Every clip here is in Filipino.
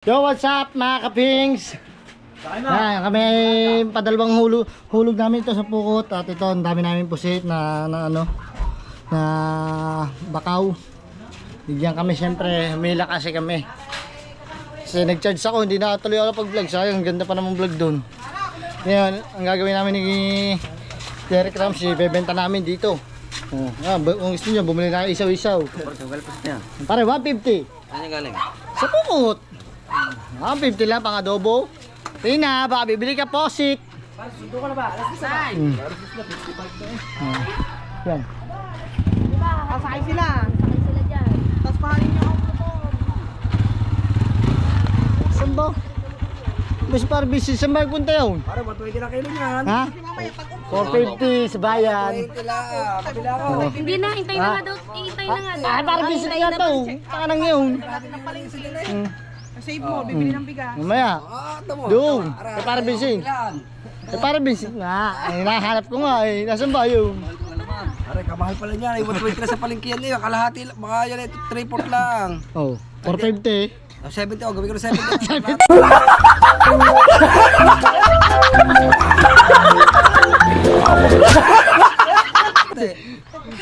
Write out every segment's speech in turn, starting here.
Yo, what's up mga kapings? Yan, kami padalawang hulog namin ito sa pukot. At ito, ang dami namin pusit na bakaw. Bigyan kami, syempre, humila kasi kami. Kasi nag-charge ako, hindi na tuloy ako pag-vlog. Sayang, ganda pa namang vlog dun. Ngayon, ang gagawin namin ni Derek Ramsey, bebenta namin dito. Kung gusto nyo, bumili na isaw-isaw. Pare, 150. Ano galing? Sa pukot. 50 lang pang adobo. Tina, baka bibili ka posit. Sundo ka na ba? Alas 10 na. Yan. Kasakay sila. Kasakay sila dyan. Tapos pahalin nyo ang motor. Saan ba? Mas para busy. Saan ba punta yun? Para 120 na kilo niyan. Ha? 450 sa bayan. 120 lang. Kabila ko. Hindi na, hintay na nga daw. Hintay na nga daw. Ah, para busy na yan to. Saka nang yun. Save mo, bibili ng bigas. Mamaya. Tamo. Doon. Eh, para busy. Eh, para busy nga. Eh, nahanap ko nga eh. Nasaan ba yun? Aray, kamahal pala niyan. 120 na sa palengkihan niya. Kalahati lang. Baka yan ito. 3-4 lang. Oh, 450. 70. Oh, gawin ko na 70.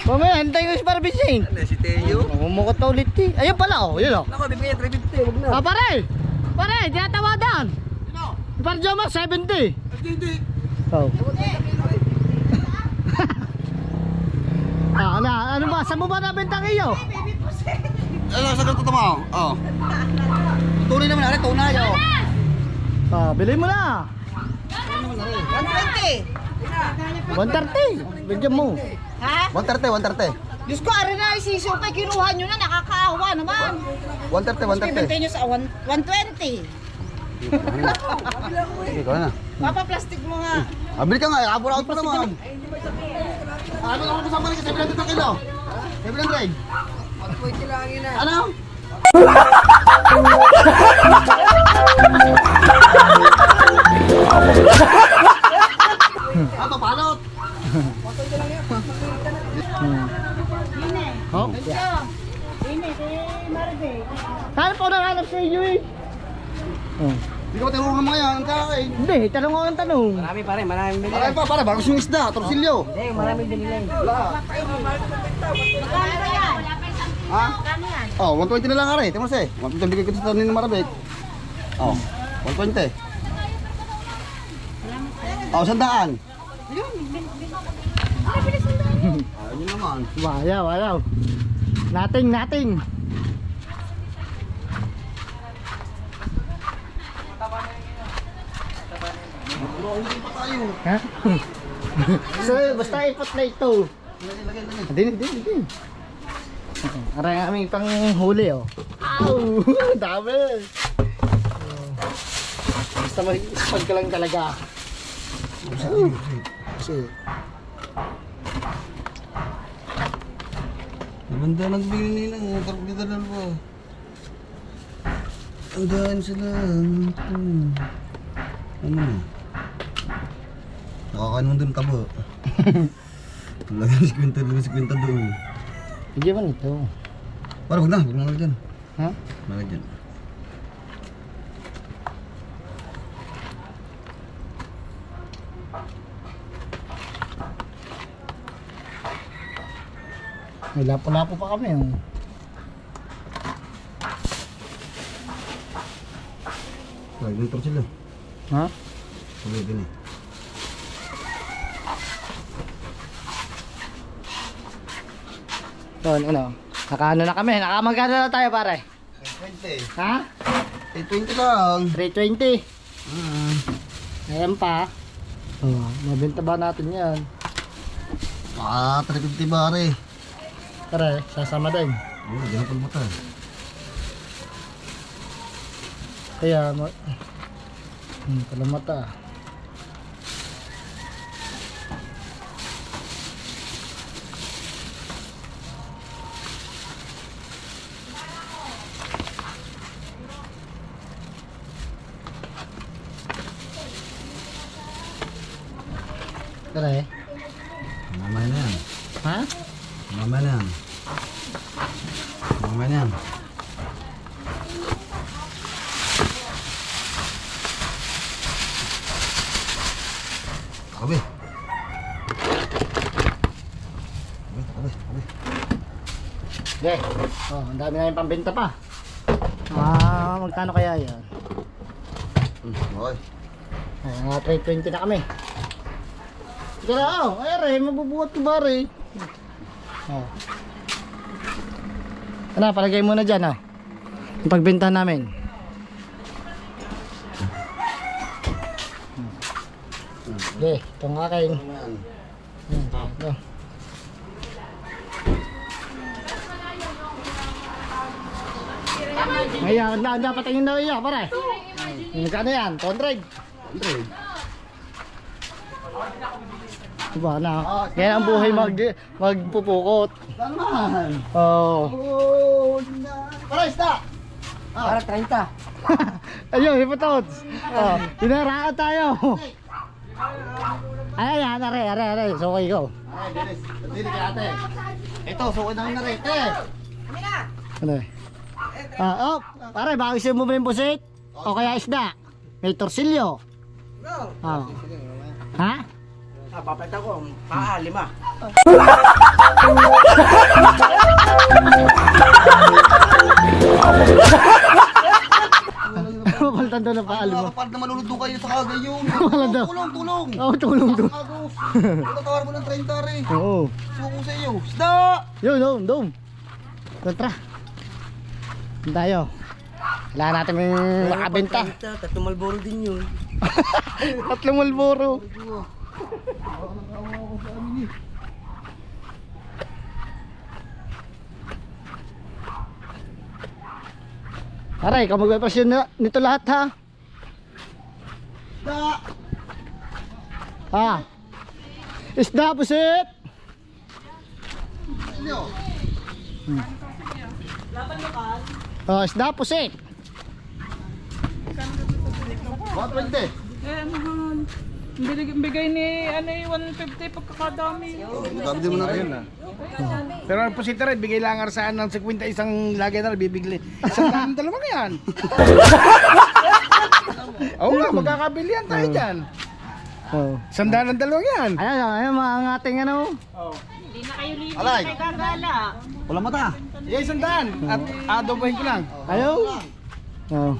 Mamaya, hintay ko si para busy. Ano, si Teo? Mumukot pa ulit eh. Ayun pala oh, yun oh. Naku, bibigyan 350. Huwag na. Ah, pare! Pare, tinatawadan! Para dyan mo, 70! Hindi. Oh. Ano ba? Saan mo ba nabentang iyo? Ano, sa ganito mo? Oh. Tunay naman, aray, tunay. Oh. Ah, bilhin mo na! 120. 130! Bigyan mo. Ha? 130. Diyos ko, ari na isisupay, kinuha nyo na, nakakaawa naman. 130. Bibintay nyo sa 120. Sige, ko na. Papa-plastic mo nga. Bili ka nga, abur out pa naman. Ano ako kasama rin sa 700 na kilo? 700? 120 lang yun na. Ano? Papalot! Oh, yeah. Hanap ko na hanap sa iyo eh. Oh. Hindi ko tinulong ng mga yan, ang kain. Hindi, tanong ako ng tanong. Marami pa rin, maraming binili. Ay pa, para, bago yung isda, torsilyo. Hindi, maraming binili. Wala. Magkano ba yan? Ha? Magkano yan? Oh, 120 na lang aray, tingnan mo siya. 120 bigay ko sa tanin ng marabit. Oh, 120. Oh, 100. Ayun naman. Wayaw. Nating. Hindi pa tayo. Ha? So, basta ipot na ito. Hindi. Aray ang aming panghuli oh. Ow! Dami! Basta mag-spag ka lang talaga. Kasi Namanda nagbili nila, tarap dito na po. Tandaan sila. Ano na? Nakakain mo dun tabo. Lagyan si Quinta doon. hindi man ito. Para huwag na dyan. Ha? Malag dyan. May lapo-lapo pa kami oh. Lagyan ito sila. Ha? Sabi din eh. So, ano? Nakaano na kami? Nakamagkano na tayo pare? 20. Ha? 20 lang. 320. Ayan pa. Oh, mabenta ba natin yan? 350 bare. Pare, sasama din. Oh, dyan ang pulmata. Kaya, palamata. Pare. Mamaya na yan. Ha? Mamaya na yan. Mamaya na yan. Abi. Okay. Oh, ang dami na yung pambenta pa. Magkano kaya yan? Okay. Mga 320 na kami. Sige na, ay mabubuhat ko ba rin? Ano, palagay muna dyan, yung pagbenta namin. Okay, itong akin. Ito. Ngayon, dapat tingin daw iya, pare. Magkano yan? 200? 100. Diba na? Kaya ang buhay magpupukot. Saan naman? Oo. Oh, para isda. Para 30. Ayun, hipotots. Dinaraan tayo. Ay, are. So, okay, go. Ay, Dennis. Dili kay ate. Ito, suko na rin ate. Ano eh? Pare, bakit siya mo ba yung pusit? O kaya isda? May torsilyo. Ha? Papalitan ko, paa, 5. Mapalitan daw na paalim mo. Kapag na malulod doon kayo sa kagay yung Wala daw. tulong. Oo, tulong doon. Tatawar mo ng 30 rin. Oo. Suko sa iyo. Isda! Yun, dom. Tara. Doon tayo. Kailangan natin may makabenta. 3 Malboro din yun. 3 Malboro. Aray, ikaw magpapasyon nito lahat ha. Isda! Ha? Isda, pusit! Iyo. Oh, isda, pusit! 120. Bigay ni ano yung 150 pagkakadami. Sabi din mo na rin. Pero ang pusita rin, bigay lang saan ng 50 isang lagay na bibigli. Isang daan dalawang yan. Oo nga, magkakabilihan tayo dyan. Oh. Isang daan ng dalawang yan. Ayan mga ating ano. Hindi na kayo libre Alay. kay gagala. Wala mata. Yeah, isang daan. At adobahin ko lang. Ayaw. Oh.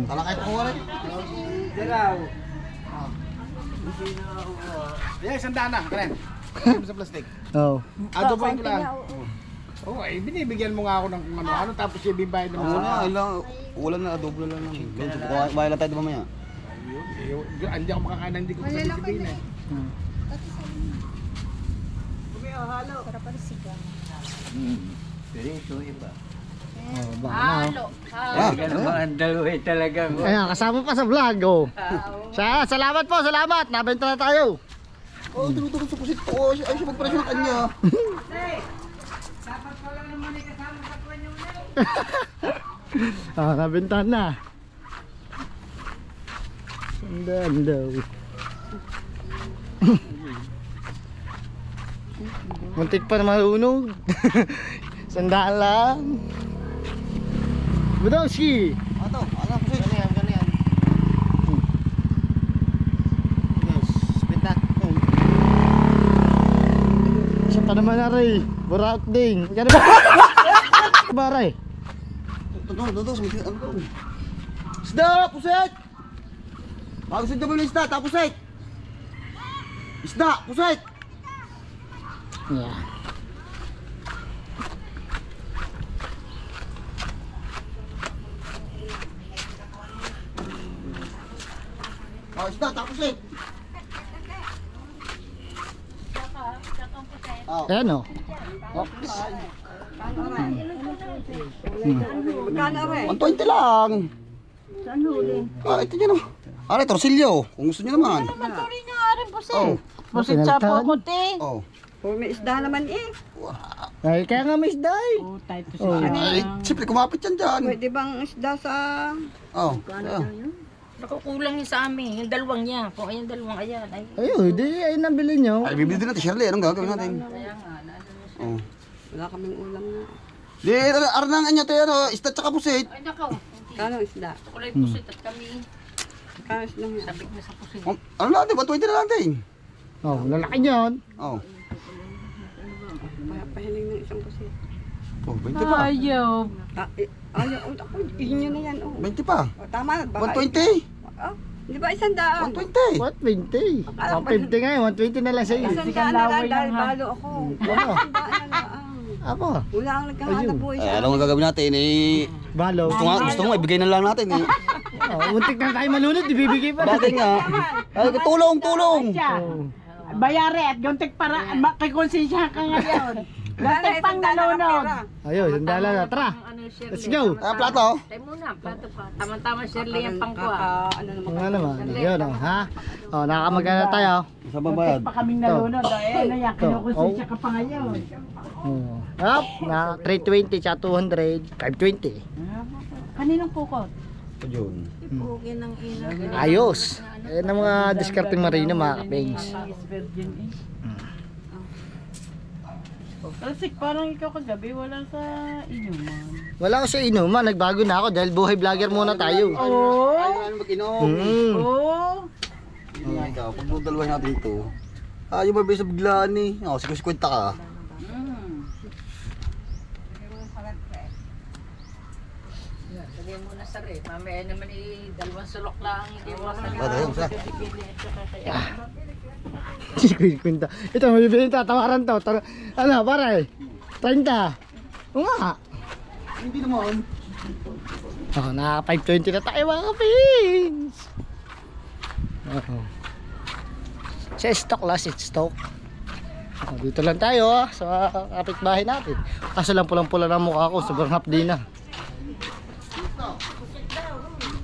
Talakay ko rin. Yeah, isang daan na. Karen. Sa plastic. Oh. Adobahin ko lang. Oo, binibigyan mo nga ako ng kung ano tapos yung bibayad naman sa... Wala na, adobo lang lang. Bahay lang tayo di mamaya. Hindi ako makakain, hindi ko sabihin eh. Oh, baka na. Ang dalawa talagang. Ayan, kasama pa sa vlog, oh. Salamat po, salamat. Nabenta na tayo. Oh, tinutulog sa pusit ko. Ay siya magpresyo ng kanya. Nabenta na. Sandaan daw. Muntik pa na malunog. Sandaan lang. Budowski. Ato, ano pusit? Ganyan. Yes, benta. Isa pa naman na rin. Buraot ding. Gano ba? Baray. Doon, sumisit. Ano to? Isda, pusit! Magusin na mo yung isda, tapos pusit! Isda, pusit! Yeah. Oh, isda, tapos pusit! Ayan o. Magkano rin? 120 lang! Saan huli? Ito nyo naman. Ito, torsilyo. Kung gusto nyo naman. Sorry nga rin po Oh. Pusit sa pukuti. Oh. May isda naman eh. Ay, kaya nga may isda eh. Oh, tayo to Oh. Ay, siyempre kumapit yan dyan. Pwede bang isda sa... Oh. Nakukulang yun sa amin. Yung dalawang niya. Kung ayun dalawang ayan. Ay, Ayun, di ay nabili nyo. Ay, bibili din natin, Shirley. Anong gagawin natin? Oh. Wala kaming ulam na. Di, aranang anya tayo, isda tsaka pusit. ay nakaw. Kano isda? Kulay pusit at kami. Karas lang yan. Sabik na sa pusin. Ano natin? 120 na natin. Oh, lalaki niyan. Oh. Pahiling ng isang pusit. Oh, 20 pa. Ayaw. Ayaw. Ako, inyo na yan. 20 pa. Tama. 120. Di ba 100? 120. 120. 150 ngayon, 120 na lang sa iyo. 100 na lang dahil balo ako. Ano? 100 na lang. Apo. Wala ang nagkahanap buhay Eh, sa anong gagawin natin? Eh, Balo. gusto mo, ibigay na lang natin. Eh. Oh, muntik na tayo malunod, ibibigay pa. Bakit nga? Ay, tulong. Oh. Bayari at guntik para makikonsensya ka ngayon. Guntik pang nalunod. Ayun, sandala na. Tara. Let's go. Ah, plato. Tayo muna, plato pa. Tama-tama, Shirley, yung pangkuha. ano naman. Ano naman? Yun, oh, ha? Oh, nakamagana tayo. Sa babayad. Pa kaming nalunod. Eh, ano yan, kinukonsensya ka pa ngayon. Oh. Up, na 320 tsaka 200, 520. Kaninong pukot? Yun. Pugin ng ina. Ayos. Ayan ang mga discarding marino, mga kapings. Virgin eh. Kasi parang ikaw kagabi wala sa inuman. Wala ko sa inuman, nagbago na ako dahil buhay vlogger muna tayo. Oh! Ayaw namin mag-inom. Oh! Yun nga ikaw, pag dalawa natin ito. Ayaw ba sa biglaan eh. Oh, 50 ka. Lagyan mo na sa rep. Mamaya naman dalawang sulok lang. Hindi mo sa Ano yun, sa? Kwenta. Ito, may bibili tatawaran to. Ano, pare? 30. Oo nga. Hindi naman. Oh, na 520 na tayo mga kapings. Oh. Sa stock last, it's stock. Oh, dito lang tayo sa kapitbahay natin. Kaso lang pulang-pula ng mukha ko, sobrang hapdi na.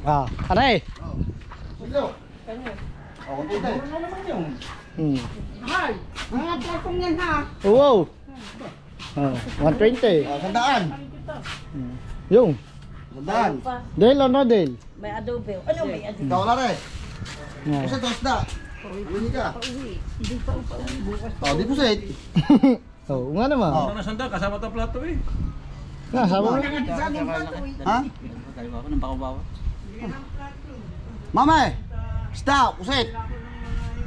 Ah, aray. Hello. Oh, kunti. Mga platong yan ha. Wow. Oh, 120. Oh, 100. Yung. 100. Del o no del? May adobe. Ano may adobe? Ikaw na rin. Oh. Puset, dos na. Hindi ka. Oh, di puset. Oh, nga naman. Oh. Nasanda, kasama itong plato eh. Nga, sabi mo. Ha? Mama eh. Stop, puset.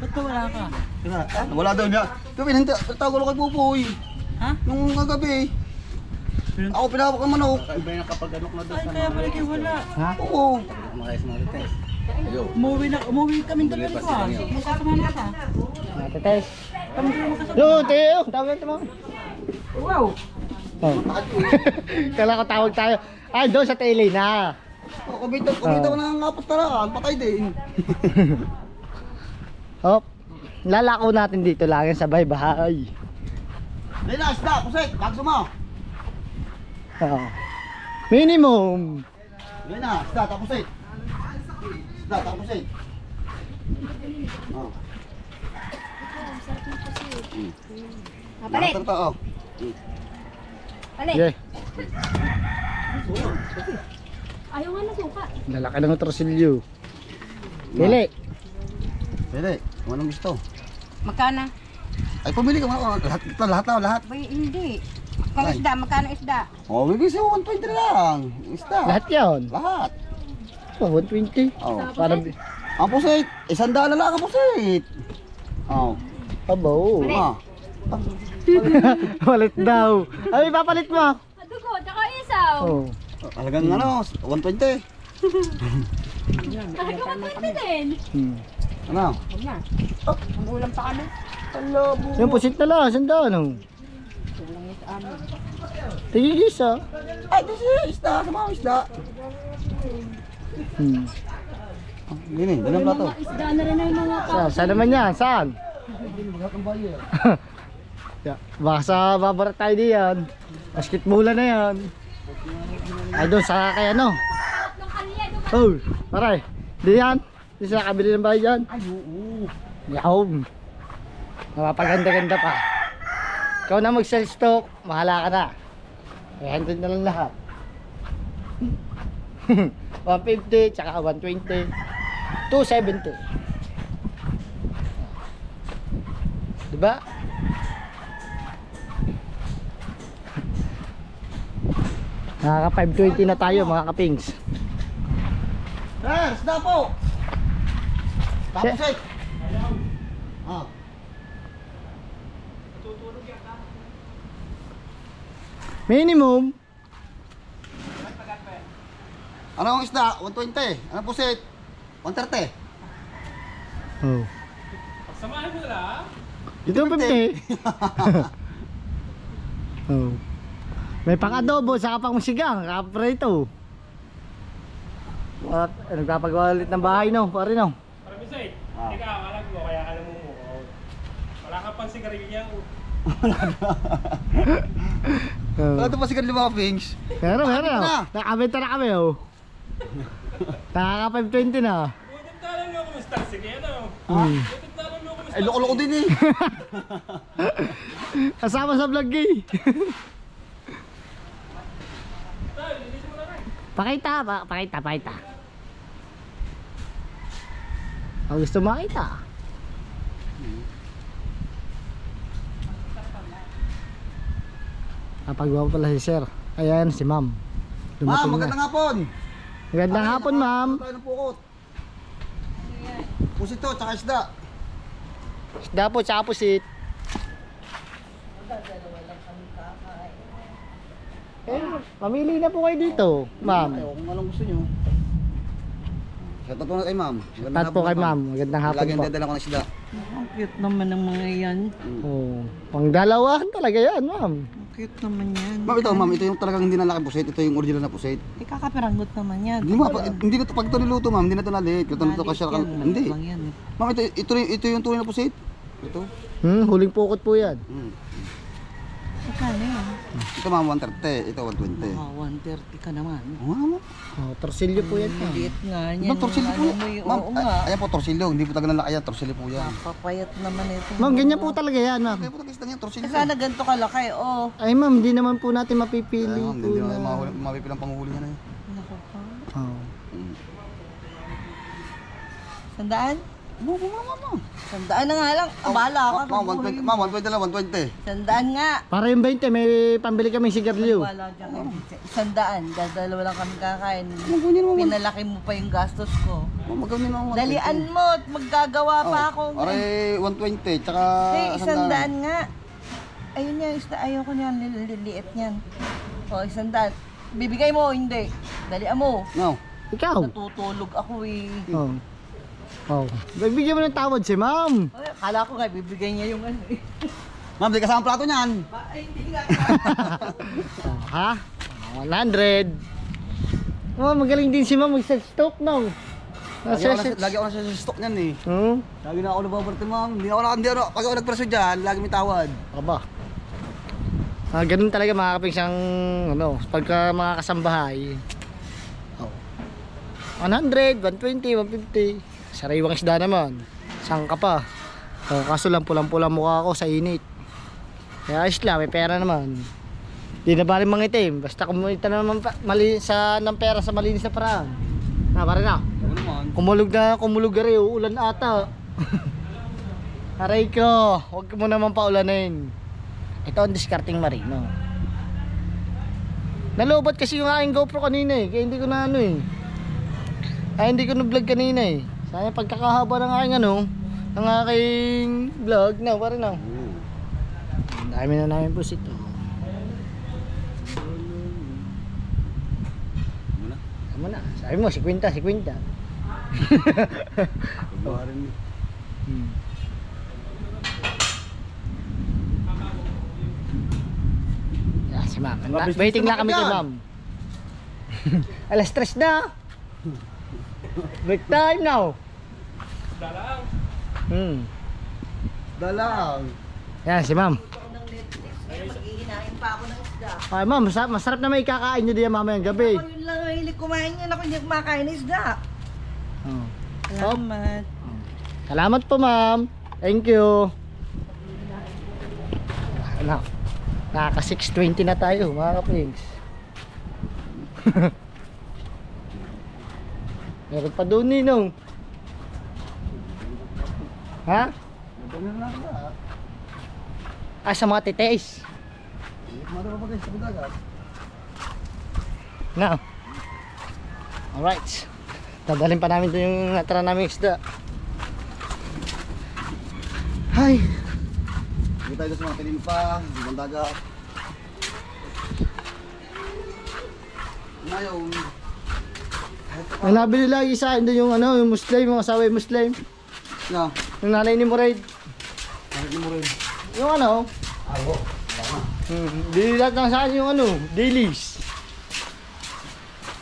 Ba't ka wala ka? Wala daw niya. Kami hindi, tawag ko kay Pupoy. Ha? Nung kagabi. Ako pinawak ang manok. Ay, kaya pala kayo wala. Ha? Oo. Umuwi kaming dalawa ko ah. Magkasama na ka. Tetes. Yo, Teo. Tawag mo. Wow! Oh. Kala ko tawag tayo. Ay, doon sa tele na. Kumita ko ng apat na patay din. Hop. Lalako natin dito lang sa bahay-bahay. Lila, stop, puset. Bagso mo. Oh. Minimum. Yan na, stop, tapos eh. Stop, tapos eh. Oh. Palit. Lahat to, oh. Palit. Okay. Ayaw nga na suka. Lalaki ng torsilyo. Dili. Pwede, kung anong gusto. Magkana? Ay, pumili ka mga lahat. Bay, hindi. Kung isda, magkano isda? Oh, bibig sa'yo 120 na lang. Stop. Lahat yun. Lahat. Oh, 120. Oh. Parang, Ang pusit, 100 na lang ang pusit. Oh. abo. Ah. Palit daw. Ay, papalit mo. Dugo, tsaka isaw. Oh. Halagang ano, 120. Talaga magpapit din. Hmm. Ano? Ang ulam pa kami. Yung pusit na lang, sandaan. Oh. Tigigis ah. Ay, kasi isda, sama isda. Hmm. Gini, ganun plato. Isda na rin ang mga Saan naman yan? Saan? Ya, baka sa babarat tayo diyan. Basketballan na yan. Ay doon sa kay ano? Oh, pare. Di yan. Di sa kabili ng bahay dyan. Ay, oo. Yaw. Mapapaganda-ganda pa. Ikaw na mag-sell stock. Mahala ka na. 300 na lang lahat. 150 tsaka 120. 270. Diba? Nakaka 520 na tayo mga kapings. Sir, isda po. Tapos eh. Ah. Minimum. Ano ang isda? 120. Ano pusit? 130. Oh. Samahan mo na. Ito 50. Oh. May pang-adobo, saka pang musigang, kaprito. At nagpapagawa ulit ng bahay, no? Pare, no? Para Bisay, teka, alam ko, kaya alam mo mo. Wala ka pang sigarilya. Oh. Ano ito pa sigarilyo mga Pings? Meron, Nakabenta meron. na. Nakabenta na kami, oh. Nakaka 520 na. Butit na alam mo kumusta. Sige, ano? Hmm. Butit na alam mo kumusta. Ay, loko-loko din eh. Kasama sa vlog, eh. Pakita, pakita. Ang gusto makita. Kapagawa pala si sir. Ayan si ma'am. Ma'am, Dumating magandang na. hapon. Magandang hapon, ma'am. Tayo ng pukot. Pusit to, tsaka isda. Isda po, tsaka pusit. Eh, mamili na po kayo dito, ma'am. Ay, kung anong gusto nyo. Shoutout po na kay ma'am. Magandang Tat po hapon, kay ma'am. Magandang hapon Laging po. dadala ko ng isda. Ang cute naman ng mga yan. Oh, pangdalawahan talaga yan, ma'am. Ang cute naman yan. Ma'am, ito yung talagang hindi na laki pusit. Ito yung original na pusit. Eh, kakapiranggot naman yan. Hindi mo, hindi na to, pag ito niluto ma'am, hindi na ito nalit. Ito na ito kasya. Hindi. Lang yan. Ma'am, ito yung tunay na pusit. Ito. Huling pukot po yan. Magkano yan? Ito ma'am, 130. Ito 120. Ah, 130 ka naman. Oo nga ma'am. Oh, torsilyo po yan, ma'am. Liit nga yan. Ma'am, torsilyo po yan. Ano mo yung- Ma'am, oo nga. ayan po, torsilyo. Hindi po talaga nalaki yan. Torsilyo po yan. Papayat naman ito. Ma'am, ganyan po talaga yan, ma'am. Kaya po talaga isda niya, torsilyo. Sana ganito kalaki, oh. Ay, ma'am, hindi naman po natin mapipili Ay, ma'am, po hindi na na. mapipilang panguhuli niya na yun. Naku pa. Oh. Sandaan? Ma'am. Sandaan na nga lang. Bahala ka. Ma'am, 120 lang, 120. Sandaan nga. Para yung 20, may pambili kaming sigarilyo. Wala dyan. Sandaan. Dadalawa lang kami kakain. Ma'am, ganyan naman. Pinalaki mo pa yung gastos ko. Ma'am, magkano naman 120? Dalian mo at maggagawa pa ako. Aray, 120, tsaka Hey, isandaan nga. Ayun yan, ayoko niyan, liliit niyan. O, isandaan. Bibigay mo o hindi? Dalian mo. No. Ikaw. Natutulog ako eh. Oh. Oh. Bigyan mo ng tawad si ma'am. Ay, akala ko nga, bibigay niya yung ano eh. Ma'am, di kasama plato niyan. Ay, hindi nga. Oh, ha? 100. Oh, magaling din si ma'am mag-set stock, no? Lagi ako nasa stock niyan eh. Lagi na ako nababarte ma'am. Hindi ako, pag ako nagpreso dyan, lagi may tawad. Aba. Ganun talaga mga kaping siyang, ano, pagka mga kasambahay. Oh. 100, 120, 150. Sariwang isda naman. Sangka pa. Oh, kaso lang pulang-pulang mukha ko sa init. Kaya ayos lang, may pera naman. Di na bali mangitim. Basta kumita na naman mali sa ng pera sa malinis na paraan. Pare na. Ano naman? Kumulog na rin, uulan ata. Aray ko, huwag mo naman paulanin. Ito ang discarding marino. Nalobot kasi yung aking GoPro kanina eh, kaya hindi ko na ano eh. Ay, hindi ko na vlog kanina eh. Sayang pagkakahaba ng aking ano, ng aking vlog na, pare na. Ang dami na namin pusit. Tama na. Sabi mo, 50. Yan si ma'am. Waiting lang kami kay ma'am. Alas 3 na. Break time now. Dalang. Yan si ma'am. Maghihinain pa ako ng isda. Ay ma'am, masarap na may kakain nyo diyan mamayang gabi. Ako yun lang ang hilig kumain yan. Ako hindi kumakain ng isda. Oh. Salamat. Salamat po ma'am. Thank you. Ano? Nakaka 6:20 na tayo mga kapings. Meron pa doon ninong. Ha? Sa mga titeis. Na. Alright. Dadalhin pa namin ito yung natira namin isda. Ay, Hindi tayo sa mga tinimpa, ibang dagat. Ngayon, ang nabili lagi sa akin doon yung ano, yung Muslim, yung asawa yung Muslim. na, Yung nanay ni Muraid. hindi mo rin. Yung ano, Ako. bili lahat ng sa akin yung ano, dailies.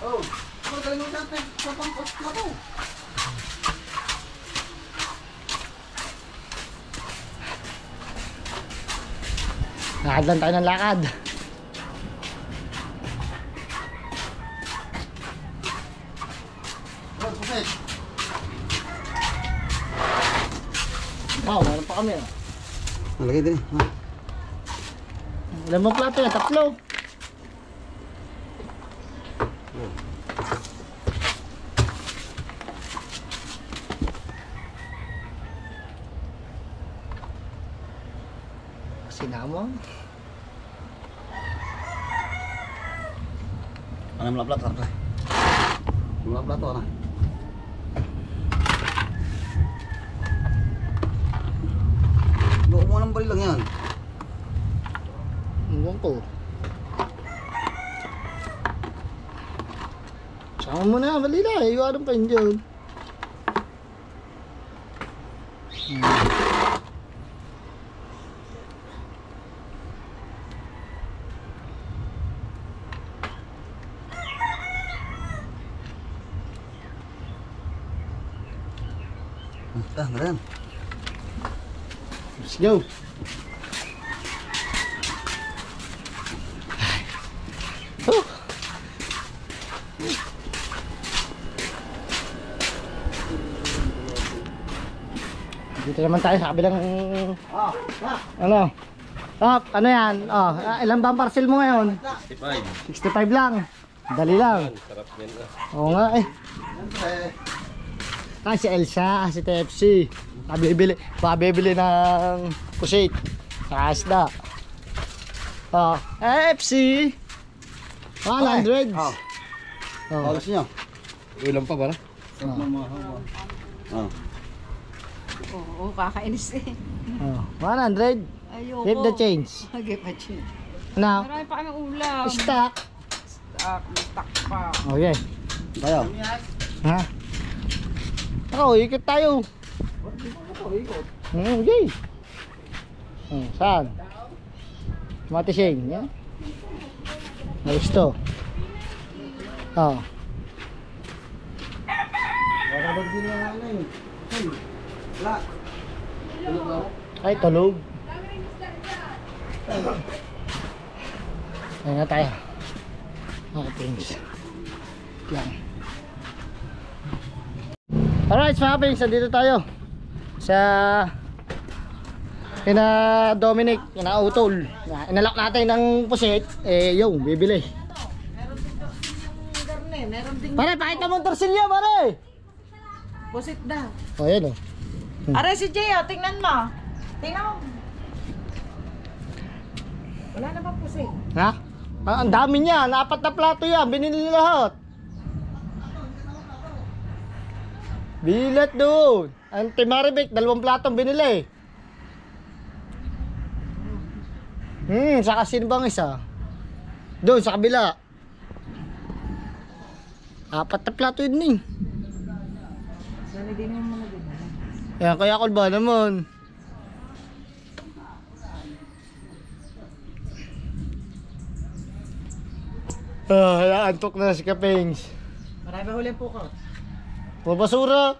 Oh, magaling mo natin sa pangpost na to. Lakad lang tayo ng lakad. Oh, puset. Wow, meron pa kami. Nalagay din. Ha? Ilan bang plato yan? Tatlo. Sinama. Ano yung plato? Yung plato, ano? Buo mo ng bali lang yan. Iwan ko. Sama mo na, mali na. Iwanan pa yun dyan. Meron. Let's go. Oh. Dito naman tayo sa kabilang ano? Ano yan? Ilan ba ang parcel mo ngayon? 65 lang. Dali lang. Oo nga eh. Si Elsa, si TFC. Pabibili ng pusit sa isda. FC 100. Alas niyo. Ulam pa ba? Oo, kakainis eh. 100. Ayoko. Keep the change. Hagi pa siya. Now, Marami pa kami ulam. stock. Stock pa. Okay. Tayo. Ha? Ako, ikot tayo. Okay. Saan? Matising. Yan. Gusto. Ay, tulog. Ayun na tayo. Things. Yan. Alright, mga pings, dito tayo sa kina Dominic, kina Utol. Inalak natin ng pusit, yung bibili. Meron din Pare, pakita mo ang torsilyo, pare. pusit daw. Yan o. Are si Jay, tingnan mo. Tingnan mo. Wala na ba pusit? Ha? Ang dami niya, 4 na plato yan, binili lahat. Bilat doon. Ang Timaribik, 2 platong binili. Saka sino bang isa? Doon sa kabila. 4 na plato yun eh. Sana din yung mga din. Yan, kaya ako ba naman? Antok na si Kapings. Marami ba huli po ko? Mabasura.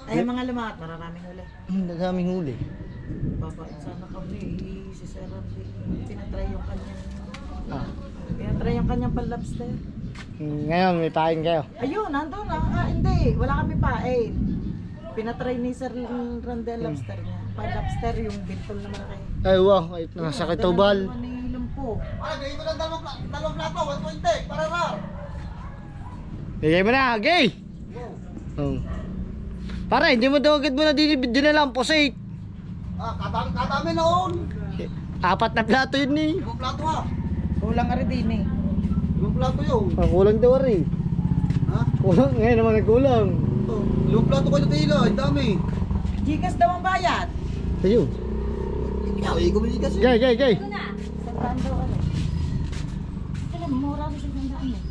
Ay, mga lumahat, maraming huli. Daming huli. Babait sana kami. Si Sir Randy, pinatry yung kanyang... Ah. Pinatry yung kanyang pan-lobster. Ngayon, may pain kayo. Ayun, nandun na. Hindi, wala kami pain. Pinatry ni Sir Randy ang lobster niya. Pan-lobster, yung bintol na malaki. Ay, wow. Ay, nasa Kitubal. Ni Lumpo. Gawin mo lang 2 plato, 120, para rar. Bigay mo na, gay! Para, hindi mo daw agad mo na dinalang pusit. Kadami noon. 4 na plato yun eh. 5 plato ha. Kulang ka rin din eh. 5 plato yun. Kulang daw rin. Ha? Kulang, ngayon naman nagkulang. 5 plato ko na tila, ang dami. Gcash daw ang bayad. Ayun. Ikaw, bumili kasi. Gay, gay, gay. Sandaan daw ano. Alam, mura ko sa sandaan eh.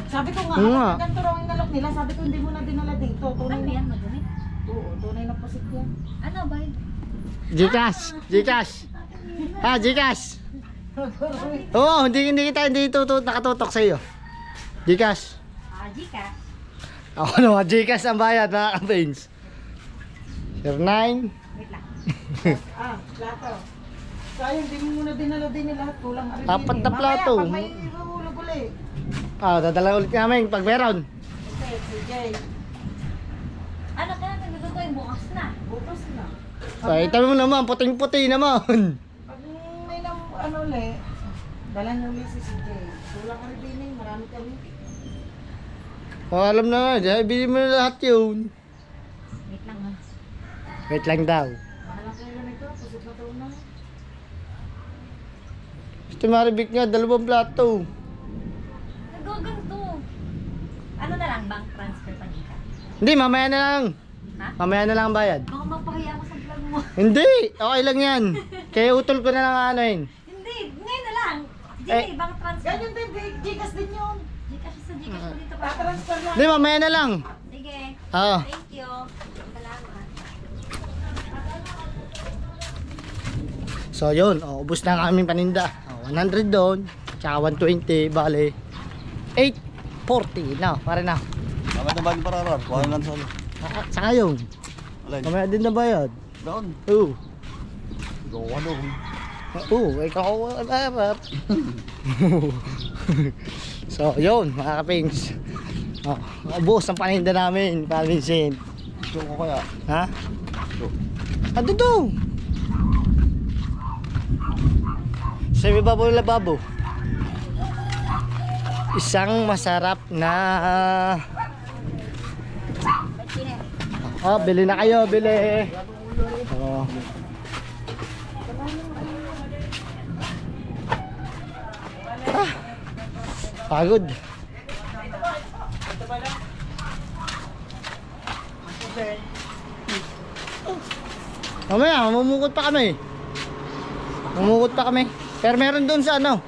Sabi ko nga, Oo nga. kapag ganito raw ang inalok nila, sabi ko hindi mo na dinala dito. Tunay Ano na. yan, madumi? Oo, tunay na posit yan. Ano ba yun? Gcash, Gcash. Ah, Gcash. Oo, hindi nakatutok sa iyo. Gcash. Ah, Gcash. Ako naman, Gcash ang bayad mga ka-Pains. 09. Wait lang. Plato. Sayang, hindi mo muna dinala din nila. Kulang aribin. Apat na plato. Mamaya, pag may ihulog ulit. Ah, dadala ulit namin pag meron. Okay, sige. Ano ka na, naglutuin bukas na. Bukas na. Ay, tabi mo naman, puting-puti naman. Pag may ano ulit, dala niyo ulit si CJ. Kulang aribin, marami kami. Oh, alam na, bili mo na lahat yun. Wait lang ha. Wait lang daw. Mahalang kayo nito, pusit na taon na. Gusto maribig nga, 2 plato. Nagaganto. Ano na lang, bank transfer pa dito? Hindi, mamaya na lang. Ha? Mamaya na lang ang bayad. Baka mapahiya ako sa vlog mo. Hindi, okay lang yan. Kaya utol ko na lang ano yun. Hindi, ngayon na lang. Eh. Hindi, bank transfer. Ganyan din, Gcash din yun. Gcash sa Gcash ko dito pa. Tatransfer lang. Hindi, mamaya na lang. Sige. Oo. Thank you. Salamat. So yun, ubos na ang aming paninda. 100 doon, tsaka 120, bale 840 na, pare na. Tama na ba yung pararar? Kuha lang sa ano. Saka yun, Alay. mamaya din na bayad. Doon. Oo. Gawa doon. Oo, ikaw So yun, mga kapings. Ubos ang paninda namin, Palminsin. Gusto ko kaya. Ha? Ano doon? Sa ibababo ng lababo. Isang masarap na bili na kayo, bili. Oh. Pagod. Mamaya, mamumukot pa kami. Pero meron doon sa ano,